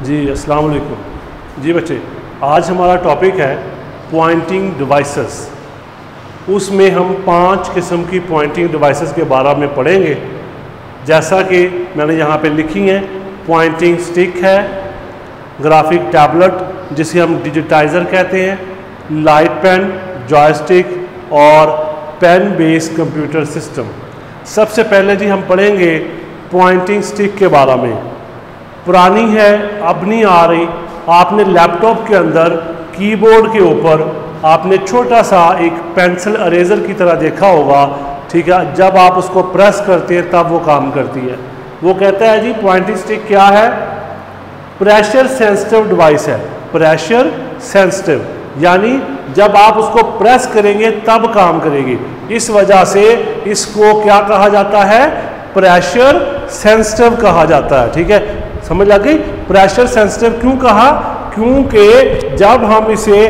जी अस्सलाम वालेकुम। जी बच्चे, आज हमारा टॉपिक है पॉइंटिंग डिवाइसेस। उसमें हम 5 किस्म की पॉइंटिंग डिवाइसेस के बारे में पढ़ेंगे। जैसा कि मैंने यहाँ पे लिखी हैं, पॉइंटिंग स्टिक है, ग्राफिक टैबलेट जिसे हम डिजिटाइज़र कहते हैं, लाइट पेन, जॉयस्टिक और पेन बेस्ड कंप्यूटर सिस्टम। सबसे पहले जी हम पढ़ेंगे पॉइंटिंग स्टिक के बारे में। पुरानी है, अब नहीं आ रही। आपने लैपटॉप के अंदर कीबोर्ड के ऊपर आपने छोटा सा एक पेंसिल अरेजर की तरह देखा होगा, ठीक है। जब आप उसको प्रेस करते हैं तब वो काम करती है। वो कहता है जी पॉइंटिंग स्टिक क्या है? प्रेशर सेंसिटिव डिवाइस है। प्रेशर सेंसिटिव यानी जब आप उसको प्रेस करेंगे तब काम करेगी। इस वजह से इसको क्या कहा जाता है? प्रेशर सेंसिटिव कहा जाता है, ठीक है। समझ आ गई? प्रेशर सेंसिटिव क्यों कहा? क्योंकि जब हम इसे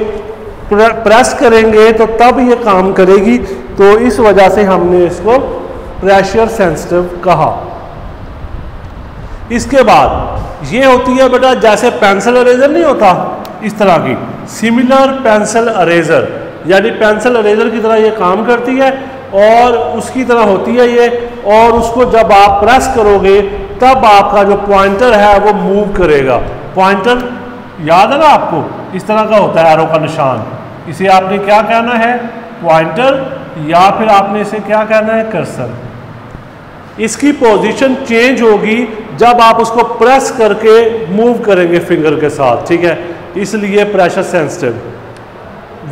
प्रेस करेंगे तो तब ये काम करेगी, तो इस वजह से हमने इसको प्रेशर सेंसिटिव कहा। इसके बाद ये होती है बेटा, जैसे पेंसिल अरेजर नहीं होता इस तरह की, सिमिलर पेंसिल अरेजर, यानी पेंसिल अरेजर की तरह ये काम करती है और उसकी तरह होती है ये। और उसको जब आप प्रेस करोगे तब आपका जो पॉइंटर है वो मूव करेगा। पॉइंटर याद है ना आपको? इस तरह का होता है एरो का निशान। इसे आपने क्या कहना है? पॉइंटर, या फिर आपने इसे क्या कहना है? कर्सर। इसकी पोजीशन चेंज होगी जब आप उसको प्रेस करके मूव करेंगे फिंगर के साथ, ठीक है। इसलिए pressure sensitive.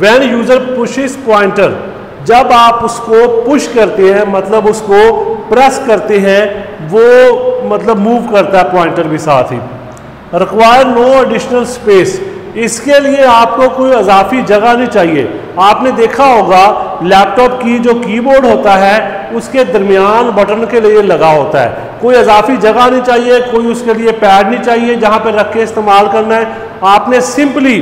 When user pushes pointer, जब आप उसको पुश करते हैं मतलब उसको प्रेस करते हैं, वो मतलब मूव करता है पॉइंटर भी साथ ही। रिक्वायर नो एडिशनल स्पेस, इसके लिए आपको कोई इजाफी जगह नहीं चाहिए। आपने देखा होगा लैपटॉप की जो कीबोर्ड होता है उसके दरमियान बटन के लिए लगा होता है। कोई इजाफी जगह नहीं चाहिए, कोई उसके लिए पैड नहीं चाहिए जहाँ पे रख के इस्तेमाल करना है। आपने सिंपली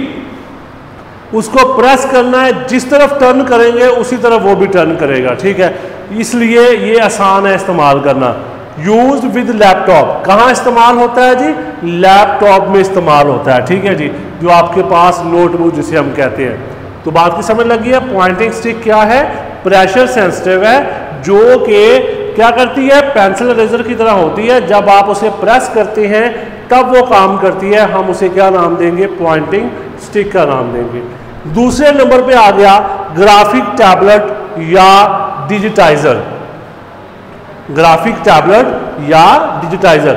उसको प्रेस करना है, जिस तरफ टर्न करेंगे उसी तरफ वो भी टर्न करेगा, ठीक है। इसलिए ये आसान है इस्तेमाल करना। यूज्ड विद लैपटॉप, कहाँ इस्तेमाल होता है जी? लैपटॉप में इस्तेमाल होता है, ठीक है जी। जो आपके पास नोटबुक जिसे हम कहते हैं। तो बात की समझ लगी है? पॉइंटिंग स्टिक क्या है? प्रेशर सेंसिटिव है, जो कि क्या करती है? पेंसिल इरेजर की तरह होती है। जब आप उसे प्रेस करते हैं तब वो काम करती है। हम उसे क्या नाम देंगे? पॉइंटिंग स्टिक का नाम देंगे। दूसरे नंबर पे आ गया ग्राफिक टैबलेट या डिजिटाइजर। ग्राफिक टैबलेट या digitiser,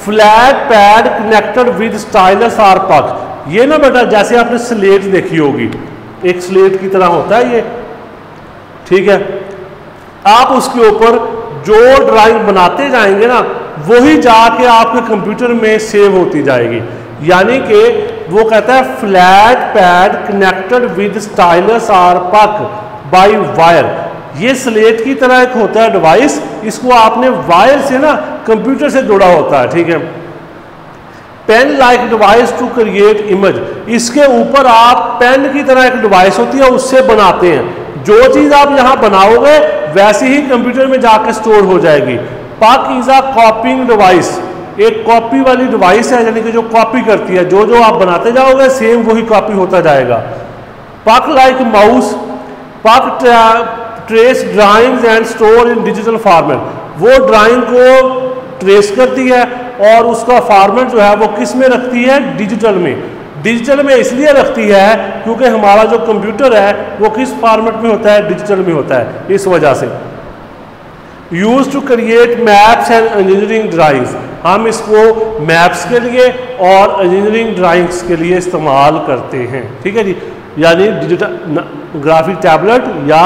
flat pad connected with stylus और पक। ये ना बेटा, जैसे आपने स्लेट देखी होगी, एक स्लेट की तरह होता है ये, ठीक है। आप उसके ऊपर जो ड्राइंग बनाते जाएंगे ना, वही जाके आपके कंप्यूटर में सेव होती जाएगी। यानी कि वो कहता है flat pad connected with stylus और पक बाय वायर। ये स्लेट की तरह एक होता है डिवाइस, इसको आपने वायर से ना कंप्यूटर से जुड़ा होता है, ठीक है। Pen like device to create image, इसके ऊपर आप पेन की तरह एक डिवाइस होती है उससे बनाते हैं। जो चीज़ आप यहाँ बनाओगे वैसे ही कंप्यूटर में जाकर स्टोर हो जाएगी। पक इज अ कॉपिंग डिवाइस, एक कॉपी वाली डिवाइस है, यानी कि जो कॉपी करती है, जो जो आप बनाते जाओगे सेम वही कॉपी होता जाएगा। पक लाइक माउस, पक trace drawings and store in digital format, वो ड्राइंग को ट्रेस करती है और उसका फॉर्मेट जो है वो किस में रखती है? डिजिटल में। डिजिटल में इसलिए रखती है क्योंकि हमारा जो कंप्यूटर है वो किस फॉर्मेट में होता है? डिजिटल में होता है, इस वजह से। Use to create maps and engineering drawings, हम इसको मैप्स के लिए और इंजीनियरिंग ड्राइंग्स के लिए इस्तेमाल करते हैं, ठीक है जी। यानी ग्राफिक टैबलेट या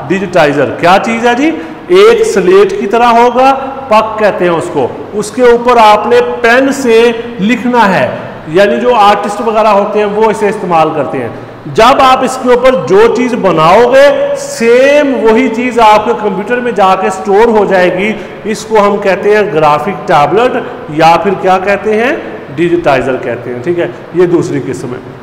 डिजिटाइजर क्या चीज़ है जी? एक स्लेट की तरह होगा, पक कहते हैं उसको। उसके ऊपर आपने पेन से लिखना है, यानी जो आर्टिस्ट वगैरह होते हैं वो इसे इस्तेमाल करते हैं। जब आप इसके ऊपर जो चीज़ बनाओगे सेम वही चीज़ आपके कंप्यूटर में जाके स्टोर हो जाएगी। इसको हम कहते हैं ग्राफिक टैबलेट या फिर क्या कहते हैं? डिजिटाइजर कहते हैं, ठीक है। ये दूसरी किस्म है।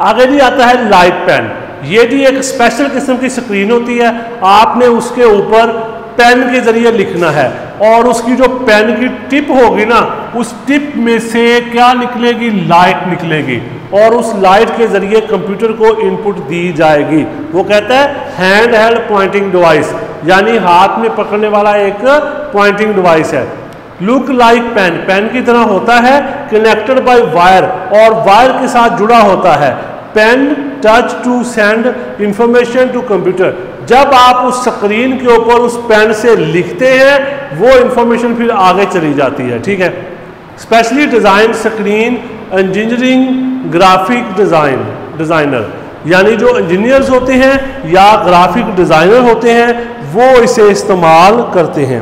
आगे भी आता है लाइट पेन। ये भी एक स्पेशल किस्म की स्क्रीन होती है, आपने उसके ऊपर पेन के जरिए लिखना है। और उसकी जो पेन की टिप होगी ना, उस टिप में से क्या निकलेगी, लाइट निकलेगी, और उस लाइट के जरिए कंप्यूटर को इनपुट दी जाएगी। वो कहता है हैंड हेल्ड पॉइंटिंग डिवाइस, यानी हाथ में पकड़ने वाला एक पॉइंटिंग डिवाइस है। लुक लाइक पेन, पेन की तरह होता है, कनेक्टेड बाय वायर, और वायर के साथ जुड़ा होता है। Pen touch to send information to computer, जब आप उस स्क्रीन के ऊपर उस पेन से लिखते हैं वो इंफॉर्मेशन फिर आगे चली जाती है, ठीक है। Specially design screen engineering graphic designer, यानी जो इंजीनियर्स होते हैं या ग्राफिक डिज़ाइनर होते हैं वो इसे इस्तेमाल करते हैं।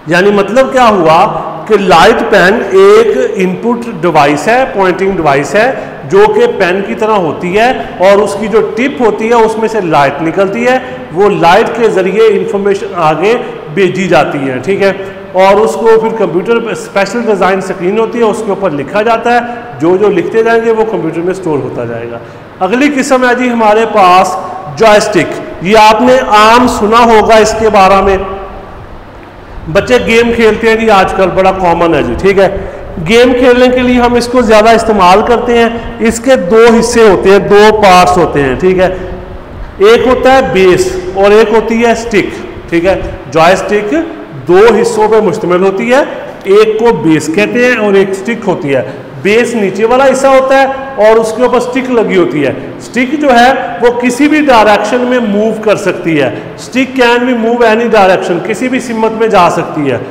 यानी मतलब क्या हुआ कि लाइट पेन एक इनपुट डिवाइस है, पॉइंटिंग डिवाइस है, जो कि पेन की तरह होती है, और उसकी जो टिप होती है उसमें से लाइट निकलती है, वो लाइट के ज़रिए इंफॉर्मेशन आगे भेजी जाती है, ठीक है। और उसको फिर कंप्यूटर पर स्पेशल डिज़ाइन स्क्रीन होती है, उसके ऊपर लिखा जाता है, जो जो लिखते जाएंगे वो कंप्यूटर में स्टोर होता जाएगा। अगली किस्म है जी हमारे पास जॉयस्टिक। ये आपने आम सुना होगा इसके बारे में, बच्चे गेम खेलते हैं जी आजकल, बड़ा कॉमन है जी, ठीक है। गेम खेलने के लिए हम इसको ज़्यादा इस्तेमाल करते हैं। इसके दो हिस्से होते हैं, दो पार्ट्स होते हैं, ठीक है। एक होता है बेस और एक होती है स्टिक, ठीक है। जॉयस्टिक दो हिस्सों पे मुश्तमिल होती है, एक को बेस कहते हैं और एक स्टिक होती है। बेस नीचे वाला हिस्सा होता है और उसके ऊपर स्टिक लगी होती है। स्टिक जो है वो किसी भी डायरेक्शन में मूव कर सकती है। Stick can be move any direction, किसी भी सिमत में जा सकती है।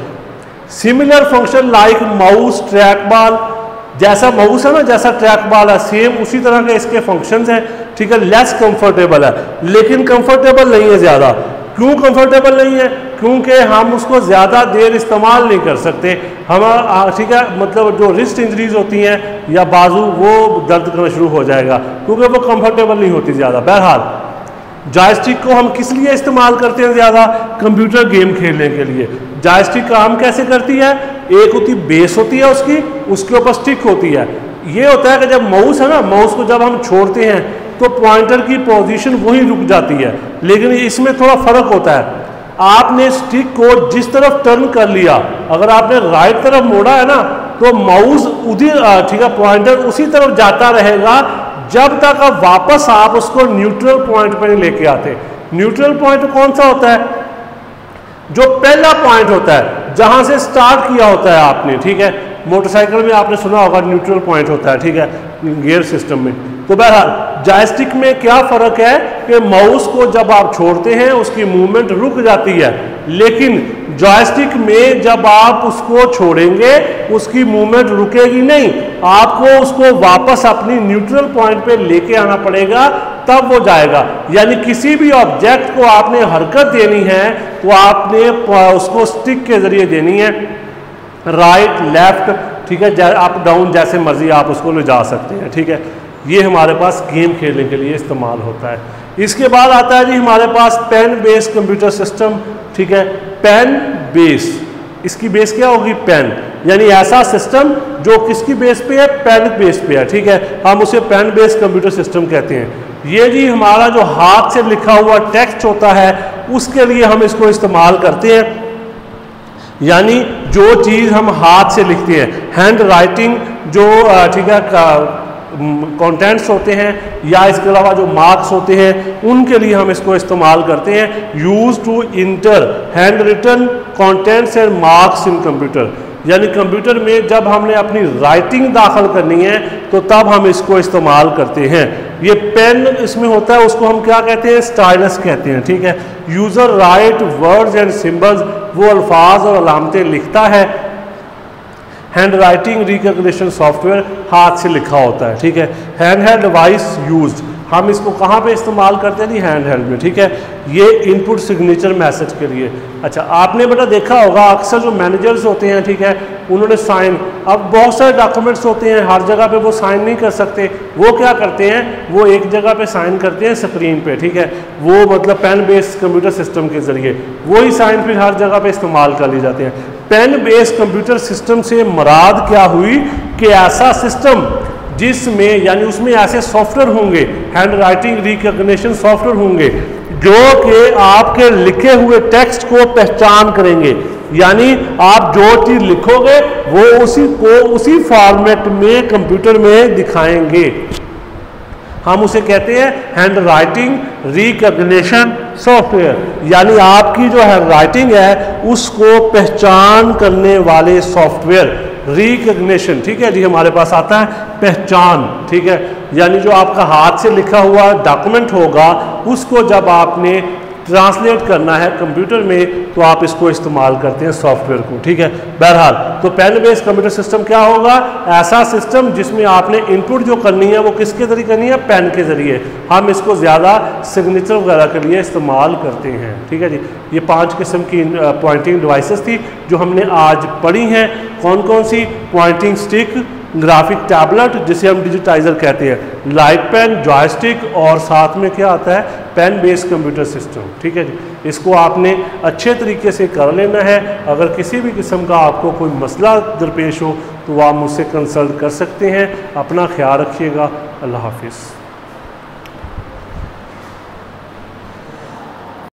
Similar function like mouse track ball, जैसा माउस है ना, जैसा ट्रैक बॉल है, सेम उसी तरह के इसके फंक्शंस हैं, ठीक है। लेस कंफर्टेबल है, लेकिन कंफर्टेबल नहीं है ज़्यादा। क्यों कंफर्टेबल नहीं है? क्योंकि हम उसको ज़्यादा देर इस्तेमाल नहीं कर सकते। हम, ठीक है, मतलब जो रिस्ट इंजरीज होती हैं या बाजू, वो दर्द करना शुरू हो जाएगा क्योंकि वो कंफर्टेबल नहीं होती ज़्यादा। बहरहाल जॉयस्टिक को हम किस लिए इस्तेमाल करते हैं ज़्यादा? कंप्यूटर गेम खेलने के लिए। जॉयस्टिक काम कैसे करती है? एक होती बेस होती है उसकी, उसके ऊपर स्टिक होती है। ये होता है कि जब माउस है ना, माउस को जब हम छोड़ते हैं तो पॉइंटर की पोजीशन वहीं रुक जाती है, लेकिन इसमें थोड़ा फ़र्क होता है। आपने स्टिक को जिस तरफ टर्न कर लिया, अगर आपने राइट तरफ मोड़ा है ना, तो माउस उधर, ठीक है, पॉइंटर उसी तरफ जाता रहेगा जब तक आप वापस आप उसको न्यूट्रल पॉइंट पर नहीं लेके आते। न्यूट्रल पॉइंट कौन सा होता है? जो पहला पॉइंट होता है जहां से स्टार्ट किया होता है आपने, ठीक है। मोटरसाइकिल में आपने सुना होगा न्यूट्रल पॉइंट होता है, ठीक है, गियर सिस्टम में। तो बहरहाल जॉयस्टिक में क्या फ़र्क है कि माउस को जब आप छोड़ते हैं उसकी मूवमेंट रुक जाती है, लेकिन जॉयस्टिक में जब आप उसको छोड़ेंगे उसकी मूवमेंट रुकेगी नहीं, आपको उसको वापस अपनी न्यूट्रल पॉइंट पे लेके आना पड़ेगा, तब वो जाएगा। यानी किसी भी ऑब्जेक्ट को आपने हरकत देनी है तो आपने उसको स्टिक के ज़रिए देनी है, राइट लेफ्ट, ठीक है, अप डाउन, जैसे मर्जी आप उसको ले जा सकते हैं, ठीक है। ये हमारे पास गेम खेलने के लिए इस्तेमाल होता है। इसके बाद आता है जी हमारे पास पेन बेस्ड कंप्यूटर सिस्टम, ठीक है। पेन बेस, इसकी बेस क्या होगी? पेन, यानी ऐसा सिस्टम जो किसकी बेस पे है? पेन बेस पे है, ठीक है। हम उसे पेन बेस्ड कंप्यूटर सिस्टम कहते हैं। ये जी हमारा जो हाथ से लिखा हुआ टेक्स्ट होता है उसके लिए हम इसको इस्तेमाल करते हैं, यानी जो चीज़ हम हाथ से लिखते हैं, हैंड राइटिंग जो, ठीक है, कंटेंट्स होते हैं या इसके अलावा जो मार्क्स होते हैं उनके लिए हम इसको इस्तेमाल करते हैं। Use to enter hand written contents and marks in computer, यानी कंप्यूटर में जब हमने अपनी राइटिंग दाखिल करनी है तो तब हम इसको इस्तेमाल करते हैं। ये पेन इसमें होता है, उसको हम क्या कहते हैं? स्टाइलस कहते हैं, ठीक है। User right words and symbols, वो अल्फाज और अलामतें लिखता है। हैंड राइटिंग रिकग्निशन सॉफ्टवेयर, हाथ से लिखा होता है, ठीक है। हैंड हेल्ड डिवाइस यूज्ड, हम इसको कहाँ पे इस्तेमाल करते हैं? हैंड हेल्ड में, ठीक है। ये इनपुट सिग्नेचर मैसेज के लिए। अच्छा, आपने बेटा देखा होगा अक्सर जो मैनेजर्स होते हैं, ठीक है, उन्होंने साइन, अब बहुत सारे डॉक्यूमेंट्स होते हैं, हर जगह पे वो साइन नहीं कर सकते, वो क्या करते हैं? वो एक जगह पे साइन करते हैं स्क्रीन पे, ठीक है। वो मतलब पेन बेस्ड कंप्यूटर सिस्टम के ज़रिए वही साइन फिर हर जगह पे इस्तेमाल कर ली जाते हैं। पेन बेस्ड कंप्यूटर सिस्टम से मुराद क्या हुई कि ऐसा सिस्टम जिसमें, यानी उसमें ऐसे सॉफ्टवेयर होंगे, हैंड राइटिंग रिकग्निशन सॉफ्टवेयर होंगे जो कि आपके लिखे हुए टेक्स्ट को पहचान करेंगे, यानी आप जो चीज लिखोगे वो उसी फॉर्मेट में कंप्यूटर में दिखाएंगे। हम उसे कहते हैं हैंड राइटिंग रिकॉग्निशन सॉफ्टवेयर, यानी आपकी जो हैंड राइटिंग है उसको पहचान करने वाले सॉफ्टवेयर। रिकॉग्निशन, ठीक है जी, हमारे पास आता है पहचान, ठीक है, यानी जो आपका हाथ से लिखा हुआ डॉक्यूमेंट होगा उसको जब आपने ट्रांसलेट करना है कंप्यूटर में तो आप इसको इस्तेमाल करते हैं सॉफ्टवेयर को, ठीक है। बहरहाल तो पेन बेस्ड कंप्यूटर सिस्टम क्या होगा, ऐसा सिस्टम जिसमें आपने इनपुट जो करनी है वो किसके जरिए करनी है, पेन के जरिए। हम इसको ज़्यादा सिग्नेचर वगैरह के लिए इस्तेमाल करते हैं, ठीक है जी। ये 5 किस्म की पॉइंटिंग डिवाइसेस थी जो हमने आज पढ़ी हैं। कौन कौन सी, पॉइंटिंग स्टिक, ग्राफिक टैबलेट जिसे हम डिजिटाइजर कहते हैं, लाइट पेन, जॉयस्टिक, और साथ में क्या आता है, पेन बेस्ड कंप्यूटर सिस्टम, ठीक है जी। इसको आपने अच्छे तरीके से कर लेना है। अगर किसी भी किस्म का आपको कोई मसला दरपेश हो तो आप मुझसे कंसल्ट कर सकते हैं। अपना ख्याल रखिएगा। अल्लाह हाफिज़।